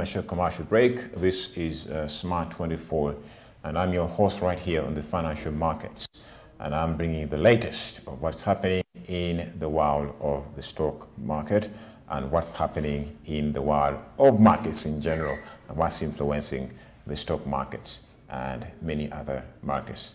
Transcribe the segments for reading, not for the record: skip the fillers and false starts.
financial commercial break. This is Smart 24, and I'm your host right here on the financial markets. And I'm bringing you the latest of what's happening in the world of the stock market and what's happening in the world of markets in general and what's influencing the stock markets and many other markets.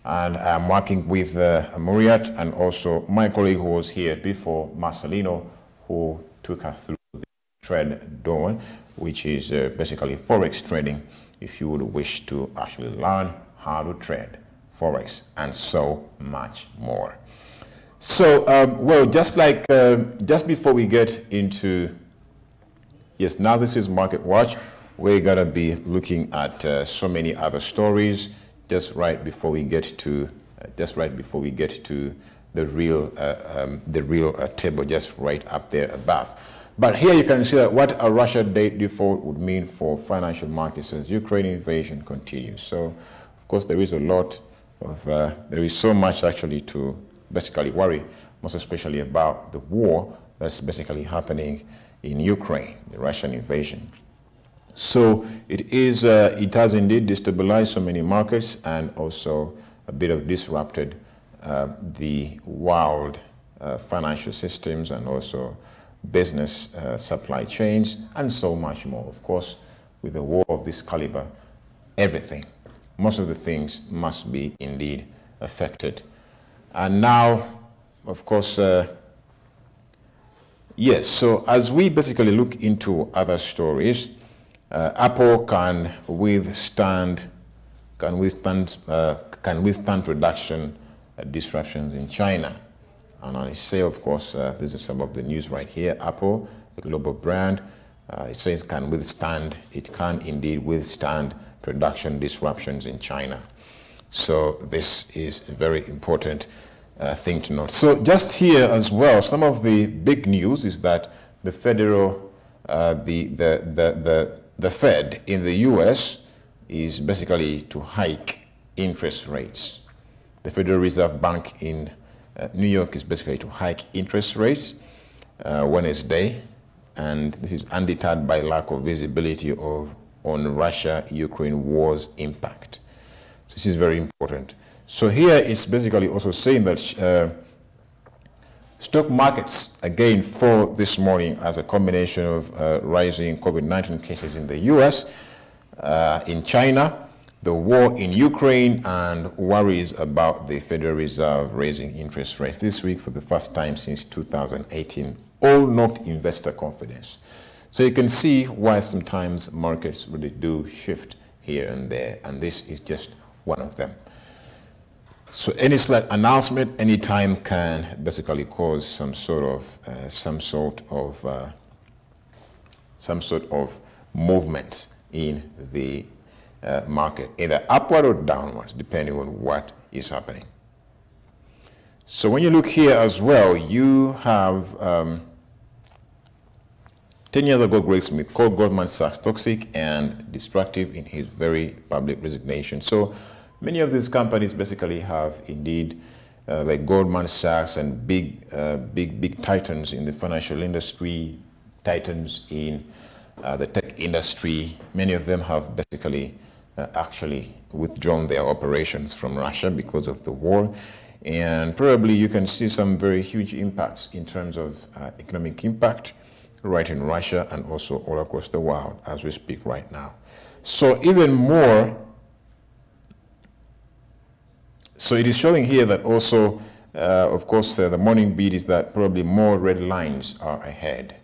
And I'm working with Muriat and also my colleague who was here before, Marcelino, who took us through the trade dawn, which is basically forex trading if you would wish to actually learn how to trade forex and so much more. So, well, just before we get into, yes, now this is Market Watch. We're gonna be looking at so many other stories just right before we get to the real table just right up there above. But here you can see that what a Russia date default would mean for financial markets as Ukraine invasion continues. So, of course, there is a lot of there is so much actually to basically worry, most especially about the war that's basically happening in Ukraine, the Russian invasion. So it has indeed destabilized so many markets and also a bit of disrupted the world financial systems and also business supply chains and so much more. Of course, with a war of this caliber, everything, most of the things must be indeed affected. And now, of course, yes, so as we basically look into other stories, Apple can withstand production disruptions in China. And I say, of course, this is some of the news right here. Apple, a global brand, it says it can indeed withstand production disruptions in China. So this is a very important thing to note. So just here as well, some of the big news is that the the Fed in the US is basically to hike interest rates. The Federal Reserve Bank in New York is basically to hike interest rates Wednesday, and this is undeterred by lack of visibility on Russia-Ukraine war's impact. This is very important. So here it's basically also saying that stock markets again fall this morning as a combination of rising COVID-19 cases in the US, in China, the war in Ukraine, and worries about the Federal Reserve raising interest rates this week for the first time since 2018, all knocked investor confidence. So you can see why sometimes markets really do shift here and there, and this is just one of them. So any slight announcement anytime can basically cause some sort of movement in the market, either upward or downwards, depending on what is happening. So when you look here as well, you have 10 years ago, Greg Smith called Goldman Sachs toxic and destructive in his very public resignation. So many of these companies basically have indeed, like Goldman Sachs and big titans in the financial industry, titans in the tech industry, many of them have basically actually withdrawn their operations from Russia because of the war. And probably you can see some very huge impacts in terms of economic impact right in Russia and also all across the world as we speak right now. So even more, so it is showing here that also, of course, the morning beat is that probably more red lines are ahead.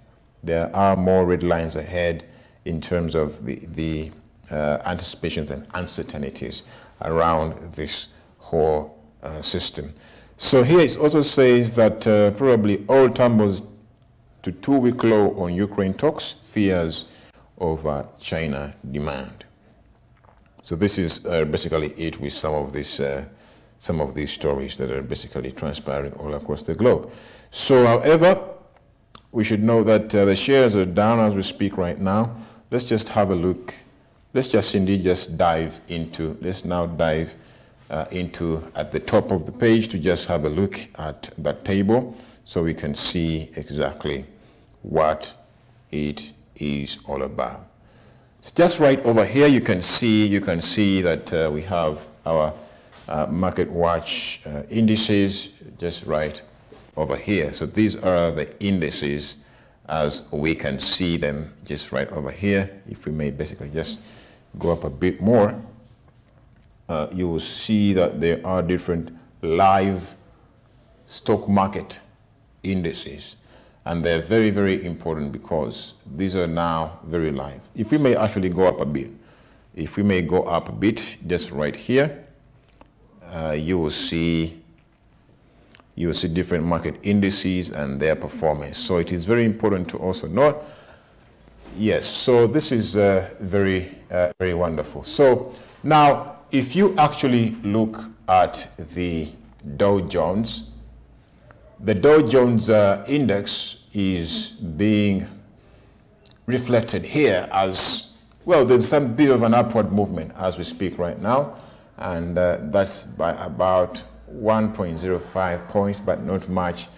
There are more red lines ahead in terms of the anticipations and uncertainties around this whole system. So here it also says that probably oil tumbles to two-week low on Ukraine talks, fears over China demand. So this is basically it with some of these stories that are basically transpiring all across the globe. So, however, we should know that the shares are down as we speak right now. Let's just have a look. Let's just indeed just dive into, let's now dive into at the top of the page to just have a look at that table so we can see exactly what it is all about. It's just right over here. You can see that we have our market watch indices just right over here. So these are the indices as we can see them just right over here. If we may basically just go up a bit more, you will see that there are different live stock market indices, and they're very, very important because these are now very live. If we may actually go up a bit, just right here, you will see different market indices and their performance. So it is very important to also note. Yes, so this is very wonderful. So now, if you actually look at the Dow Jones, the Dow Jones index is being reflected here as, well, there's some bit of an upward movement as we speak right now, and that's by about 1.05 points, but not much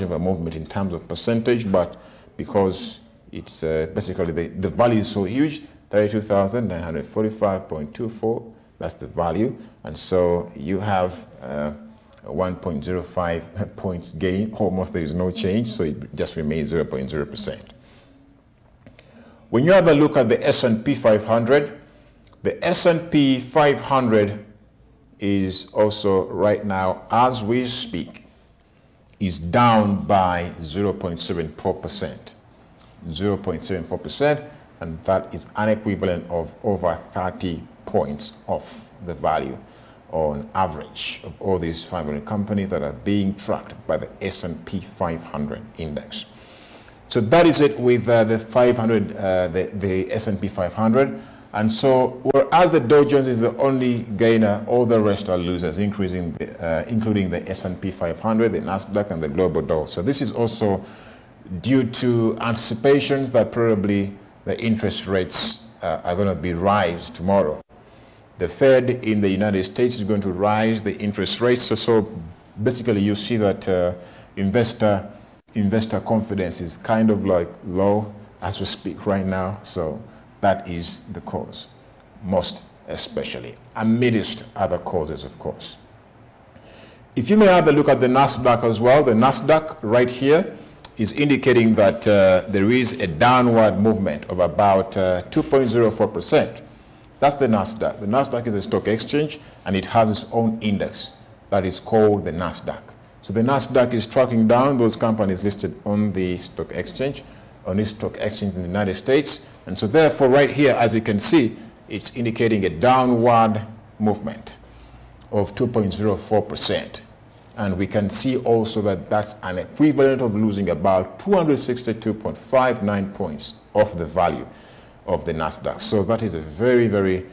of a movement in terms of percentage, but because it's basically the value is so huge, 32,945.24, that's the value, and so you have 1.05 points gain. Almost there is no change, so it just remains 0.0%. When you have a look at the S&P 500, the S&P 500 is also right now, as we speak, is down by 0.74%. 0.74%, and that is an equivalent of over 30 points off the value on average of all these 500 companies that are being tracked by the S&P 500 index. So that is it with the 500, the S&P 500. And so whereas the Dow Jones is the only gainer, all the rest are losers, including the S&P 500, the NASDAQ, and the global Dow. So this is also due to anticipations that probably the interest rates are going to be raised tomorrow. The Fed in the United States is going to rise the interest rates. So basically you see that investor confidence is kind of like low as we speak right now. So that is the cause, most especially, amidst other causes, of course. If you may have a look at the NASDAQ as well, the NASDAQ right here is indicating that there is a downward movement of about 2.04%. That's the NASDAQ. The NASDAQ is a stock exchange, and it has its own index that is called the NASDAQ. So the NASDAQ is tracking down those companies listed on the stock exchange, in the United States. And so therefore right here, as you can see, it's indicating a downward movement of 2.04%. And we can see also that that's an equivalent of losing about 262.59 points off the value of the NASDAQ. So that is a very, very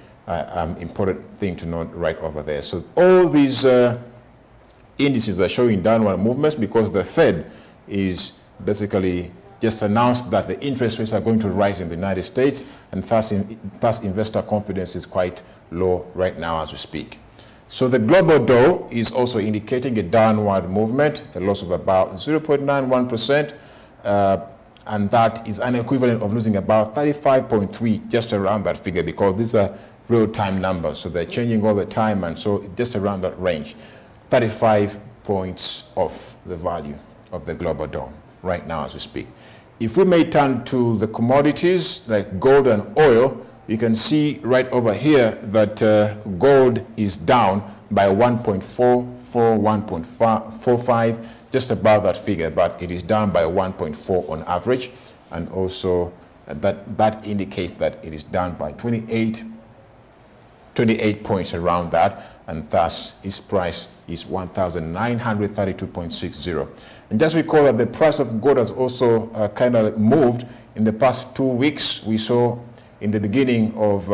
important thing to note right over there. So all these indices are showing downward movements because the Fed is basically just announced that the interest rates are going to rise in the United States, and thus investor confidence is quite low right now as we speak. So the global Dow is also indicating a downward movement, a loss of about 0.91%, and that is an equivalent of losing about 35.3, just around that figure, because these are real-time numbers, so they're changing all the time, and so just around that range, 35 points off the value of the global Dow right now as we speak. If we may turn to the commodities like gold and oil, you can see right over here that gold is down by 1.44, 1.45, just about that figure, but it is down by 1.4 on average, and also that indicates that it is down by 28 points around that, and thus its price is 1,932.60. And just recall that the price of gold has also kind of moved in the past 2 weeks. We saw in the beginning of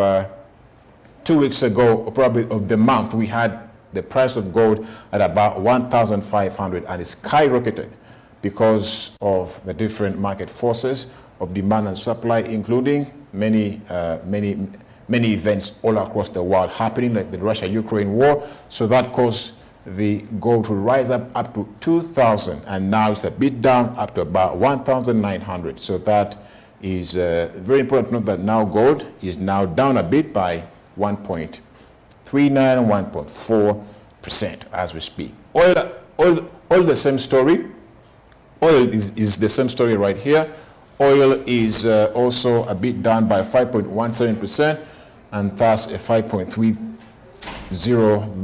2 weeks ago, or probably of the month, we had the price of gold at about 1,500, and it skyrocketed because of the different market forces of demand and supply, including many events all across the world happening, like the Russia-Ukraine war. So that caused the gold to rise up to 2,000, and now it's a bit down up to about 1,900. So that is very important to note that now gold is now down a bit by 1.39, 1.4% as we speak. Oil the same story. Oil is the same story right here. Oil is also a bit down by 5.17%, and thus a 5.30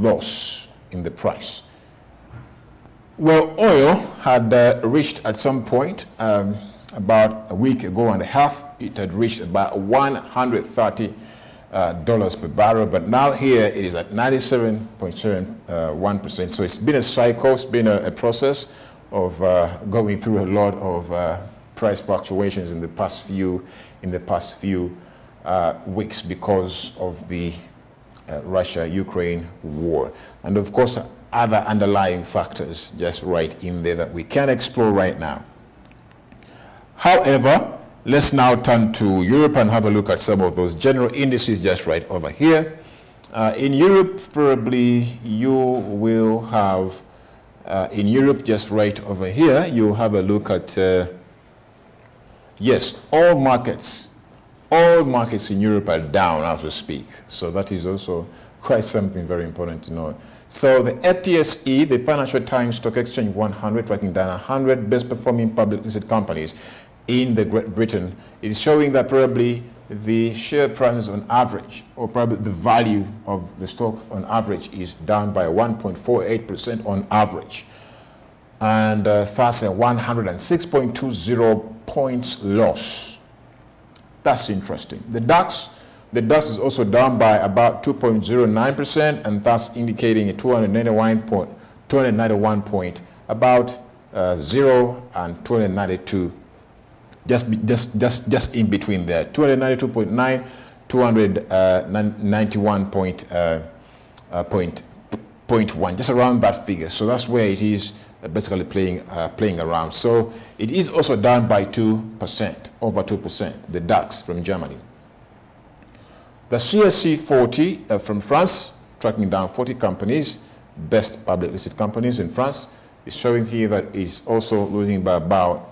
loss in the price. Well, oil had reached at some point, about a week ago and a half, it had reached about $130 per barrel, but now here it is at 97.71%. So it's been a cycle, it's been a process of going through a lot of price fluctuations in the past few weeks because of the Russia-Ukraine war, and of course other underlying factors just right in there that we can explore right now. However, let's now turn to Europe and have a look at some of those general indices just right over here. In Europe, probably you will have, in Europe just right over here, you'll have a look at, yes, all markets in Europe are down as we speak. So that is also quite something very important to know. So the FTSE, the Financial Times Stock Exchange 100, tracking down 100 best performing public listed companies in the Great Britain, it is showing that probably the share prices on average, or probably the value of the stock on average, is down by 1.48% on average, and thus a 106.20 points loss. That's interesting. The DAX is also down by about 2.09%, and thus indicating a 291 point, about 0 and 292. Just in between there, 292.9, 291.1, just around that figure. So that's where it is basically playing around. So it is also down by 2%, over 2%, the DAX from Germany. The CAC 40 from France, tracking down 40 companies, best public listed companies in France, is showing here that it's also losing by about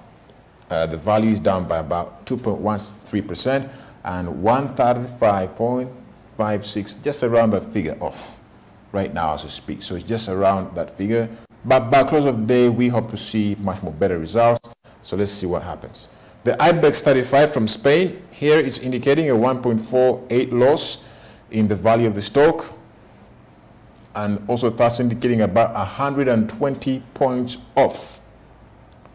the value is down by about 2.13% and 135.56, just around that figure off right now as we speak. So it's just around that figure. But by close of the day, we hope to see much more better results. So let's see what happens. The IBEX 35 from Spain, here is indicating a 1.48 loss in the value of the stock, and also thus indicating about 120 points off.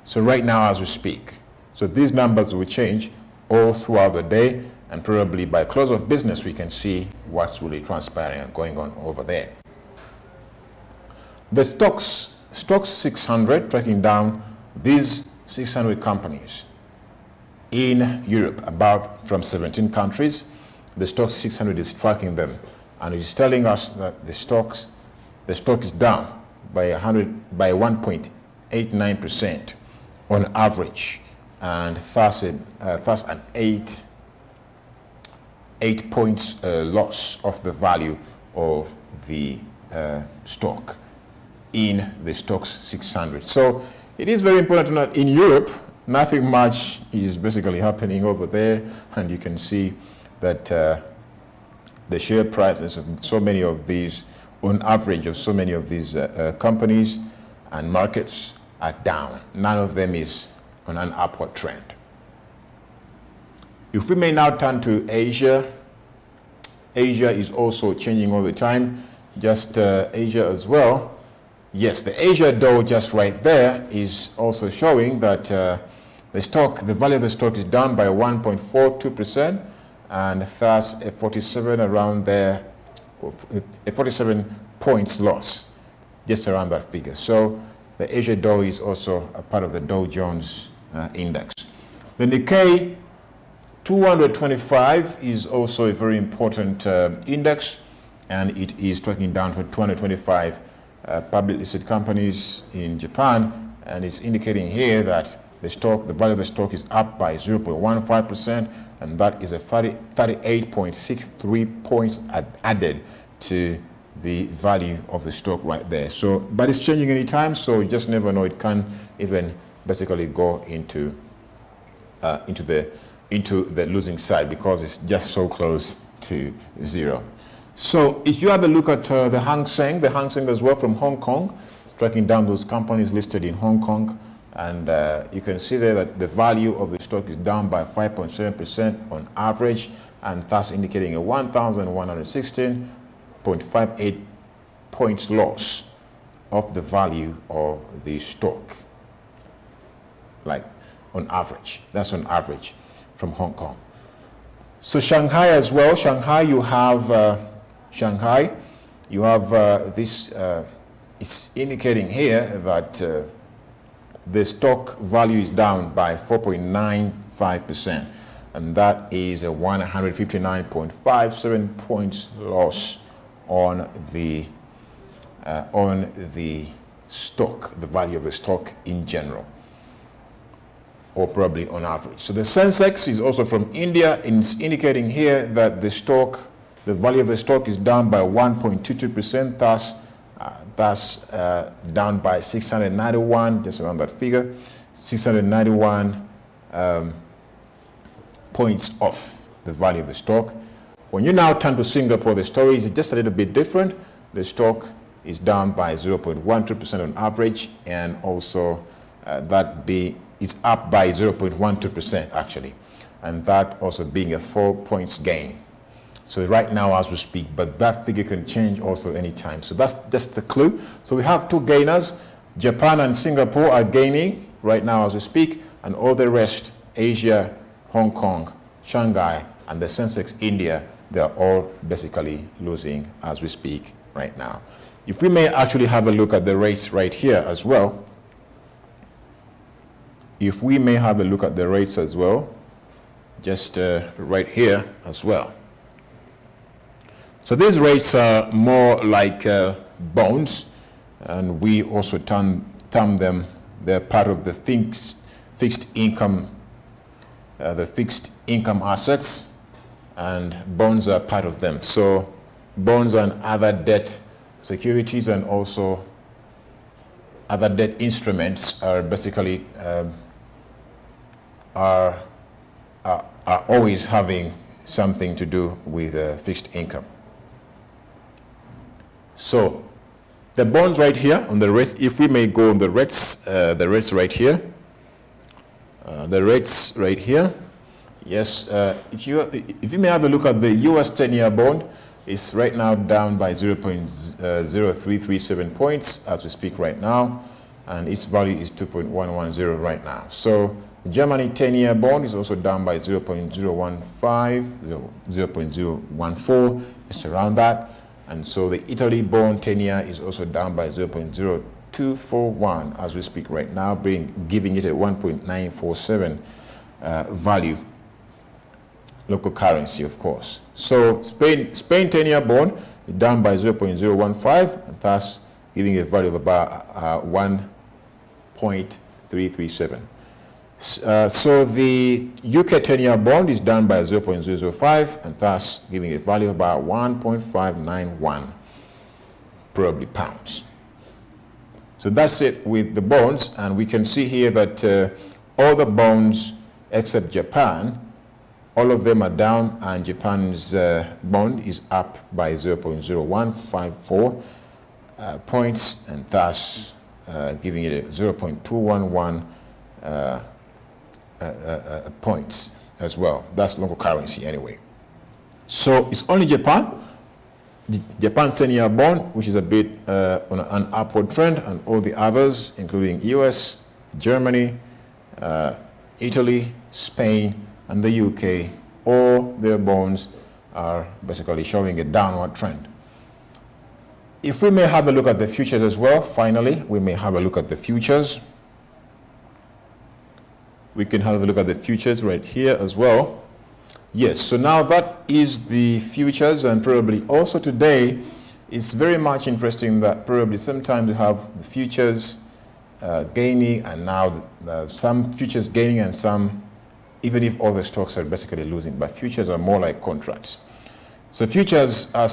So right now as we speak. So these numbers will change all throughout the day, and probably by close of business we can see what's really transpiring and going on over there. The stocks 600, tracking down these 600 companies in Europe, about from 17 countries. The stock 600 is tracking them, and it is telling us that the stock is down by 1.89% on average, and thus an 8 points loss of the value of the stock in the stocks 600. So it is very important to note in Europe, nothing much is basically happening over there, and you can see that the share prices of so many of these, on average of so many of these companies and markets are down. None of them is on an upward trend. If we may now turn to Asia, Asia is also changing all the time, just Asia as well. Yes, the Asia Dow just right there is also showing that the value of the stock is down by 1.42%, and thus a 47 around there, a 47 points loss, just around that figure. So the Asia Dow is also a part of the Dow Jones index. The Nikkei 225 is also a very important index, and it is tracking down to 225 public listed companies in Japan, and it's indicating here that the value of the stock is up by 0.15%, and that is a 38.63 points added to the value of the stock right there. So, but it's changing any time, so you just never know. It can even basically go into the into the losing side because it's just so close to zero. So if you have a look at the Hang Seng as well from Hong Kong, tracking down those companies listed in Hong Kong, and you can see there that the value of the stock is down by 5.7% on average, and thus indicating a 1,116.58 points loss of the value of the stock, like on average. That's on average from Hong Kong. So Shanghai as well. Shanghai, you have this. It's indicating here that the stock value is down by 4.95%, and that is a 159.57 points loss on the stock, the value of the stock in general, or probably on average. So the Sensex is also from India, and it's indicating here that the value of the stock is down by 1.22%, thus down by 691, just around that figure, 691 points off the value of the stock. When you now turn to Singapore, the story is just a little bit different. The stock is down by 0.12% on average, and also is up by 0.12% actually, and that also being a 4 points gain. So right now as we speak, but that figure can change also anytime. So that's just the clue. So we have two gainers. Japan and Singapore are gaining right now as we speak, and all the rest, Asia, Hong Kong, Shanghai, and the Sensex India, they are all basically losing as we speak right now. If we may actually have a look at the rates right here as well. If we may have a look at the rates as well, just right here as well. So these rates are more like bonds, and we also term them, they're part of the fixed income assets, and bonds are part of them. So bonds and other debt securities and also other debt instruments are basically are always having something to do with fixed income. So the bonds right here on the rates, if we may go on the rates right here, yes, if you may have a look at the US 10-year bond, it's right now down by 0.0337 points as we speak right now, and its value is 2.110 right now. So the Germany 10-year bond is also down by 0.014, it's around that. And so the Italy bond 10-year is also down by 0.0241 as we speak right now, giving it a 1.947 value, local currency, of course. So Spain 10-year bond is down by 0.015, and thus giving a value of about 1.337. So the UK 10-year bond is down by 0.005, and thus giving a value of about 1.591, probably pounds. So that's it with the bonds, and we can see here that all the bonds except Japan, all of them are down, and Japan's bond is up by 0.0154 points, and thus giving it a 0.211 points as well. That's local currency anyway. So it's only Japan, Japan's 10-year bond, which is a bit on an upward trend, and all the others, including US, Germany, Italy, Spain, and the UK, all their bonds are basically showing a downward trend. If we may have a look at the futures as well, finally, we may have a look at the futures. We can have a look at the futures right here as well. Yes, so now that is the futures, and probably also today, it's very much interesting that probably sometimes you have the futures gaining, and now some futures gaining and some, even if all the stocks are basically losing, but futures are more like contracts. So futures are,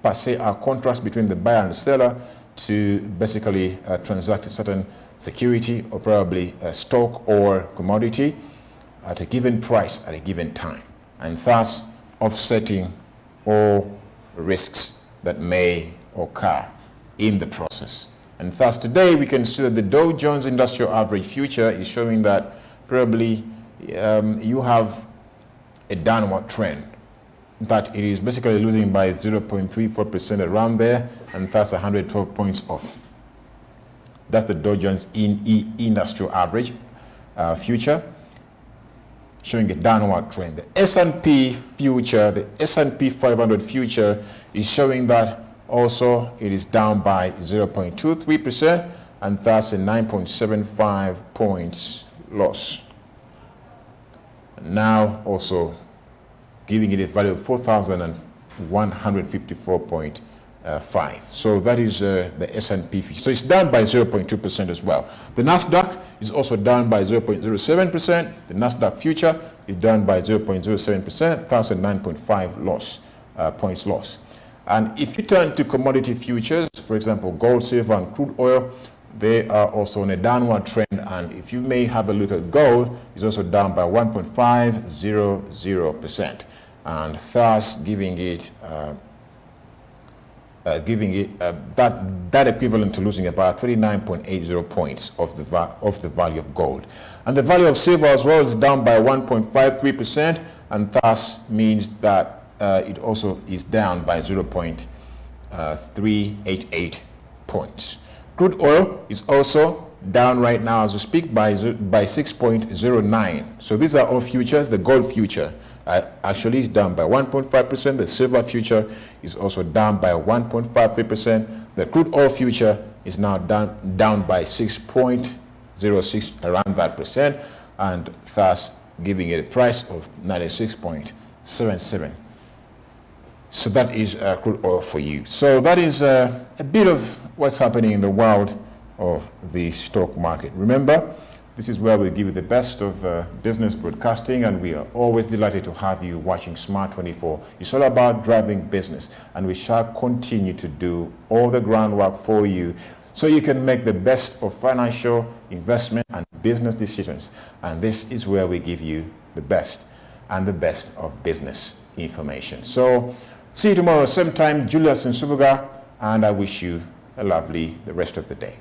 per se, are contracts between the buyer and seller to basically transact a certain security or probably a stock or commodity. at a given price at a given time, and thus offsetting all risks that may occur in the process. And thus today we can see that the Dow Jones Industrial Average Future is showing that probably you have a downward trend, that it is basically losing by 0.34% around there, and thus 112 points off. That's the Dow Jones Industrial Average Future, showing a downward trend. The S&P future, the S&P 500 future, is showing that also it is down by 0.23%, and thus a 9.75 points loss. Now also giving it a value of 4,154.5. So that is the S&P future. So it's down by 0.2% as well. The NASDAQ is also down by 0.07%. The NASDAQ future is down by 0.07%, thus a 9.5 loss, points loss. And if you turn to commodity futures, for example, gold, silver, and crude oil, they are also on a downward trend. And if you may have a look at gold, it's also down by 1.500%, and thus giving it that equivalent to losing about 29.80 points of the value of gold. And the value of silver as well is down by 1.53%, and thus means that it also is down by 0.388 points. Crude oil is also down right now as we speak by 6.09. So these are all futures. The gold future actually is down by 1.5%. The silver future is also down by 1.53%. The crude oil future is now down by 6.06, around that percent, and thus giving it a price of 96.77. So that is crude oil for you. So that is a bit of what's happening in the world of the stock market. Remember, this is where we give you the best of business broadcasting, and we are always delighted to have you watching Smart 24. It's all about driving business, and we shall continue to do all the groundwork for you so you can make the best of financial, investment, and business decisions. And this is where we give you the best and the best of business information. So see you tomorrow, same time. Julius and Subuga, and I wish you a lovely the rest of the day.